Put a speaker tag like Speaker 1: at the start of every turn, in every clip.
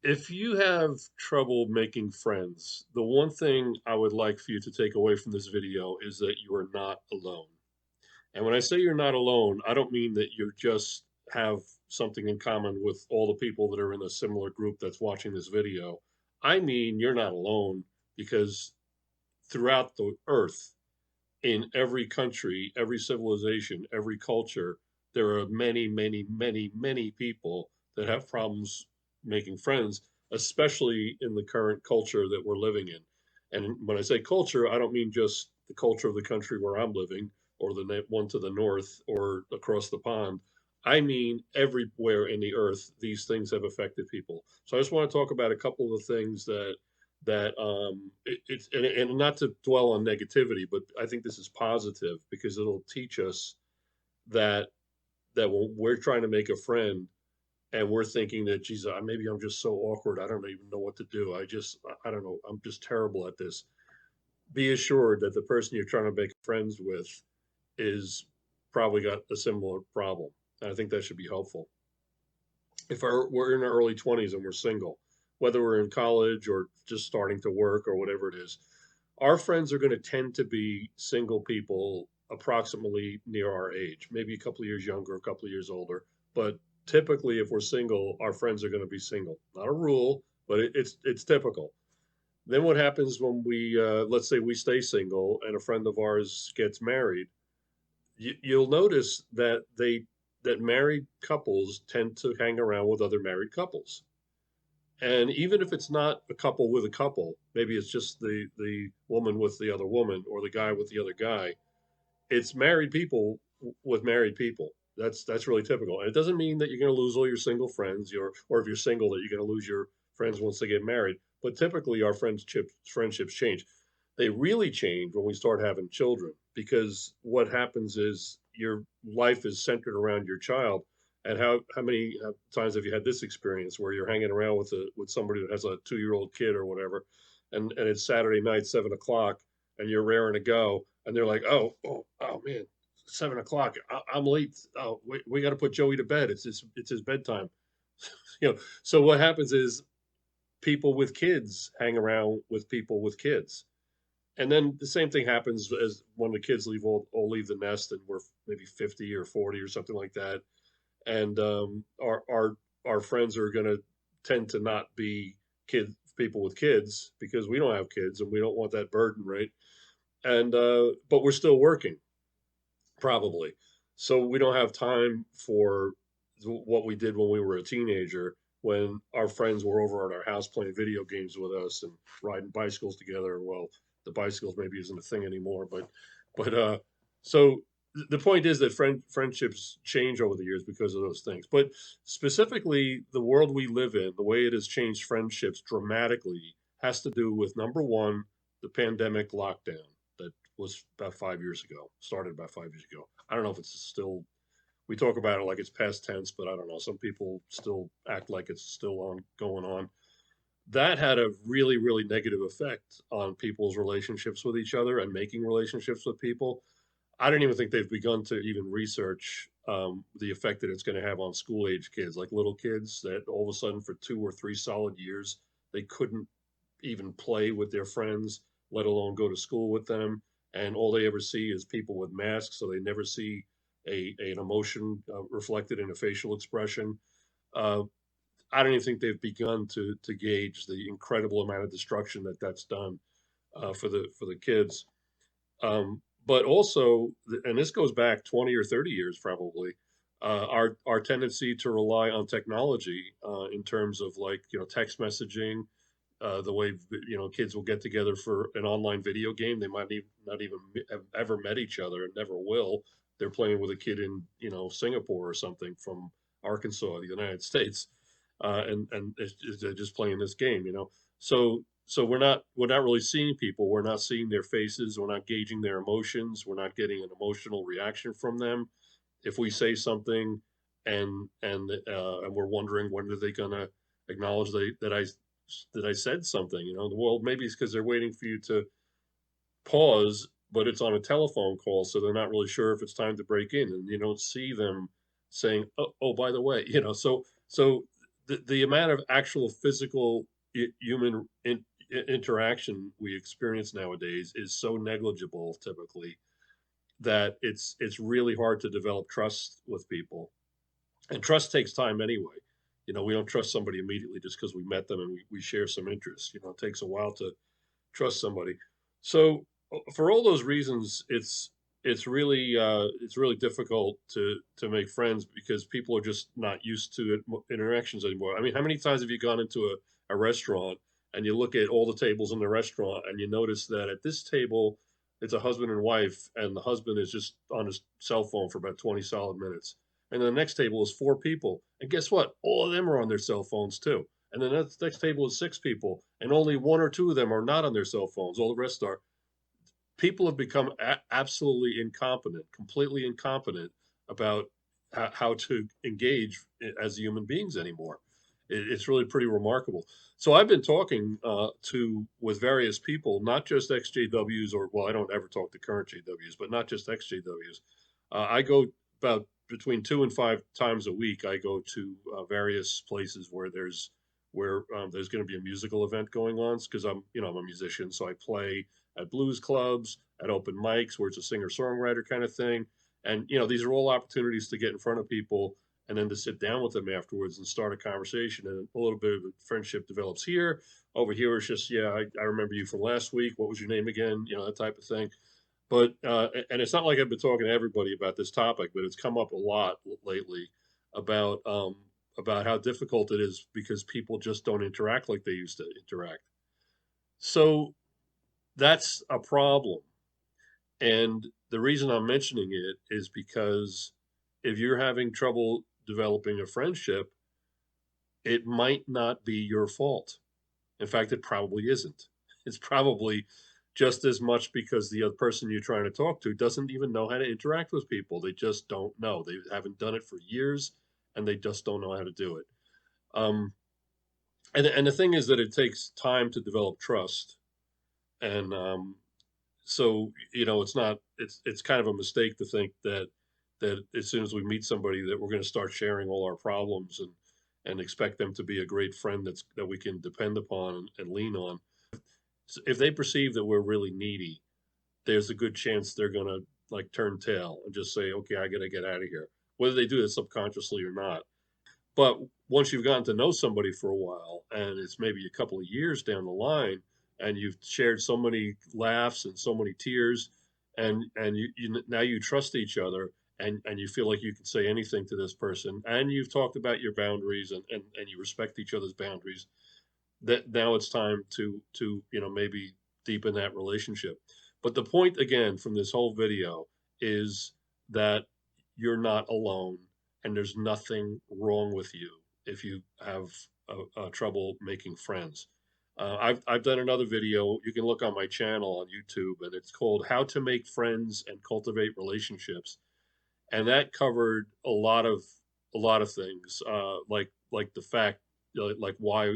Speaker 1: If you have trouble making friends, the one thing I would like for you to take away from this video is that you are not alone. And when I say you're not alone, I don't mean that you just have something in common with all the people that are in a similar group that's watching this video. I mean, you're not alone because throughout the earth, in every country, every civilization, every culture, there are many, many, many, many people that have problems making friends, especially in the current culture that we're living in. And when I say culture, I don't mean just the culture of the country where I'm living or the one to the north or across the pond. I mean, everywhere in the earth, these things have affected people. So I just want to talk about a couple of things it's and not to dwell on negativity, but I think this is positive because it'll teach us that when we're trying to make a friend and we're thinking that geez, maybe I'm just so awkward, I don't even know what to do, I don't know, I'm just terrible at this. Be assured that the person you're trying to make friends with is probably got a similar problem. And I think that should be helpful. If we're in our early 20s and we're single, whether we're in college or just starting to work or whatever it is, our friends are going to tend to be single people approximately near our age, maybe a couple of years younger, a couple of years older. But typically, if we're single, our friends are going to be single. Not a rule, but it's typical. Then what happens when let's say we stay single and a friend of ours gets married? You'll notice that married couples tend to hang around with other married couples. And even if it's not a couple with a couple, maybe it's just the woman with the other woman or the guy with the other guy. It's married people with married people. That's really typical. And it doesn't mean that you're going to lose all your single friends, or if you're single that you're going to lose your friends once they get married. But typically our friendships change. They really change when we start having children because what happens is your life is centered around your child. And how many times have you had this experience where you're hanging around with somebody that has a 2-year-old kid or whatever, and it's Saturday night, 7 o'clock, and you're raring to go, and they're like, oh man, 7 o'clock, I'm late. Oh, we got to put Joey to bed. It's his bedtime. So what happens is people with kids hang around with people with kids, and then the same thing happens as when the kids all leave the nest, and we're maybe 50 or 40 or something like that, and our friends are going to tend to not be people with kids because we don't have kids and we don't want that burden, right? And but we're still working probably, so we don't have time for what we did when we were a teenager, when our friends were over at our house playing video games with us and riding bicycles together. Well, the bicycles maybe isn't a thing anymore, but so the point is that friendships change over the years because of those things. But specifically, the world we live in, the way it has changed friendships dramatically, has to do with number one, the pandemic lockdown that was about 5 years ago, started about 5 years ago. I don't know if it's still, we talk about it like it's past tense, but I don't know. Some people still act like it's still on going on. That had a really, really negative effect on people's relationships with each other and making relationships with people. I don't even think they've begun to even research the effect that it's going to have on school age kids, like little kids that all of a sudden for 2 or 3 solid years, they couldn't even play with their friends, let alone go to school with them. And all they ever see is people with masks, so they never see an emotion reflected in a facial expression. Uh, I don't even think they've begun to gauge the incredible amount of destruction that's done for the kids. But also, and this goes back 20 or 30 years probably, our tendency to rely on technology in terms of like text messaging, the way kids will get together for an online video game. They might not even have ever met each other and never will. They're playing with a kid in Singapore or something from Arkansas, the United States, and they're just playing this game. So we're not really seeing people. We're not seeing their faces. We're not gauging their emotions. We're not getting an emotional reaction from them. If we say something and we're wondering when are they gonna acknowledge that I said something. Well, maybe it's because they're waiting for you to pause, but it's on a telephone call, so they're not really sure if it's time to break in, and you don't see them saying, "Oh, by the way," So the amount of actual physical human interaction we experience nowadays is so negligible typically that it's really hard to develop trust with people. And trust takes time anyway. You know, we don't trust somebody immediately just because we met them and we share some interests. You know, it takes a while to trust somebody. So for all those reasons, it's really difficult to make friends because people are just not used to interactions anymore. I mean, how many times have you gone into a restaurant and you look at all the tables in the restaurant and you notice that at this table it's a husband and wife and the husband is just on his cell phone for about 20 solid minutes. And the next table is four people. And guess what? All of them are on their cell phones too. And the next table is six people, and only one or two of them are not on their cell phones. All the rest are. People have become absolutely incompetent, completely incompetent about how to engage as human beings anymore. It's really pretty remarkable. So I've been talking to with various people, not just XJWs or well, I don't ever talk to current JWs, but not just XJWs. I go about between 2 and 5 times a week. I go to various places where there's going to be a musical event going on because I'm a musician, so I play at blues clubs, at open mics where it's a singer songwriter kind of thing. And these are all opportunities to get in front of people and then to sit down with them afterwards and start a conversation. And a little bit of a friendship develops here. Over here, it's just, yeah, I remember you from last week. What was your name again? That type of thing. But and it's not like I've been talking to everybody about this topic, but it's come up a lot lately about about how difficult it is because people just don't interact like they used to interact. So that's a problem. And the reason I'm mentioning it is because if you're having trouble developing a friendship, it might not be your fault. In fact, it probably isn't. It's probably just as much because the other person you're trying to talk to doesn't even know how to interact with people. They just don't know. They haven't done it for years and they just don't know how to do it. Um, and the thing is that it takes time to develop trust. And so it's kind of a mistake to think that as soon as we meet somebody that we're going to start sharing all our problems and expect them to be a great friend that we can depend upon and lean on. So if they perceive that we're really needy, there's a good chance they're going to like turn tail and just say, okay, I got to get out of here, whether they do it subconsciously or not. But once you've gotten to know somebody for a while and it's maybe a couple of years down the line and you've shared so many laughs and so many tears and you now you trust each other and you feel like you can say anything to this person and you've talked about your boundaries and you respect each other's boundaries, that now it's time to maybe deepen that relationship. But the point again from this whole video is that you're not alone and there's nothing wrong with you if you have trouble making friends. I've done another video. You can look on my channel on YouTube, and it's called "How to Make Friends and Cultivate Relationships," and that covered a lot of things, like the fact, like why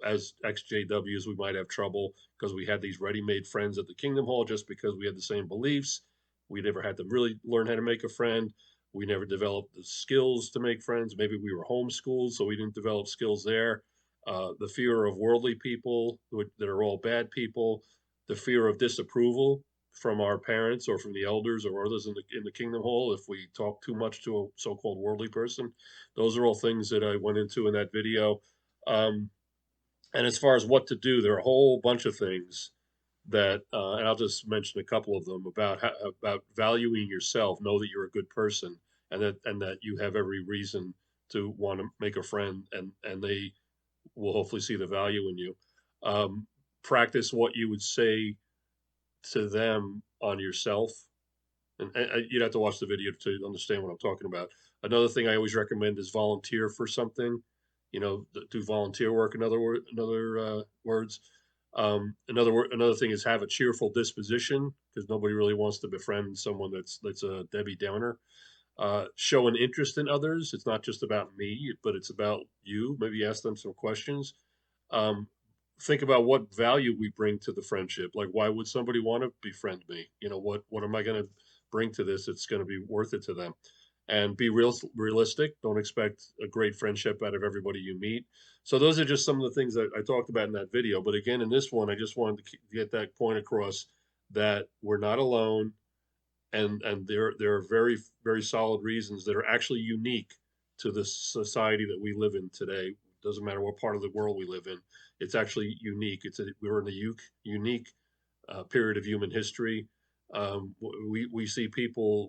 Speaker 1: as XJWs, we might have trouble because we had these ready-made friends at the Kingdom Hall just because we had the same beliefs. We never had to really learn how to make a friend. We never developed the skills to make friends. Maybe we were homeschooled, so we didn't develop skills there. The fear of worldly people that are all bad people, the fear of disapproval from our parents or from the elders or others in the Kingdom Hall if we talk too much to a so-called worldly person. Those are all things that I went into in that video. Um, and as far as what to do, there are a whole bunch of things that, and I'll just mention a couple of them about valuing yourself. Know that you're a good person, and that you have every reason to want to make a friend, and they will hopefully see the value in you. Um, Practice what you would say to them on yourself, and you'd have to watch the video to understand what I'm talking about. Another thing I always recommend is volunteer for something. Do volunteer work. Another words. Another thing is have a cheerful disposition because nobody really wants to befriend someone that's a Debbie Downer. Show an interest in others. It's not just about me, but it's about you. Maybe ask them some questions. Um, think about what value we bring to the friendship. Like, why would somebody want to befriend me? What am I going to bring to this? It's going to be worth it to them. and be realistic. Don't expect a great friendship out of everybody you meet. So those are just some of the things that I talked about in that video. But again, in this one, I just wanted to get that point across that we're not alone, and there are very solid reasons that are actually unique to the society that we live in today. Doesn't matter what part of the world we live in. It's actually unique. We're in a unique period of human history. We see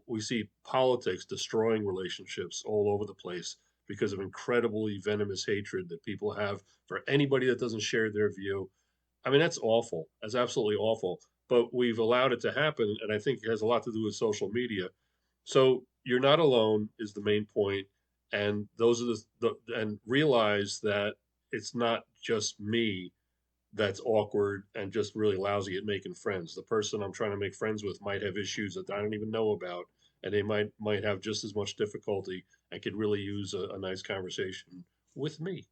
Speaker 1: we see politics destroying relationships all over the place because of incredibly venomous hatred that people have for anybody that doesn't share their view. I mean, that's awful. That's absolutely awful. But we've allowed it to happen, and I think it has a lot to do with social media. So you're not alone is the main point, and those are and realize that it's not just me that's awkward and just really lousy at making friends. The person I'm trying to make friends with might have issues that I don't even know about, and they might have just as much difficulty and could really use a nice conversation with me.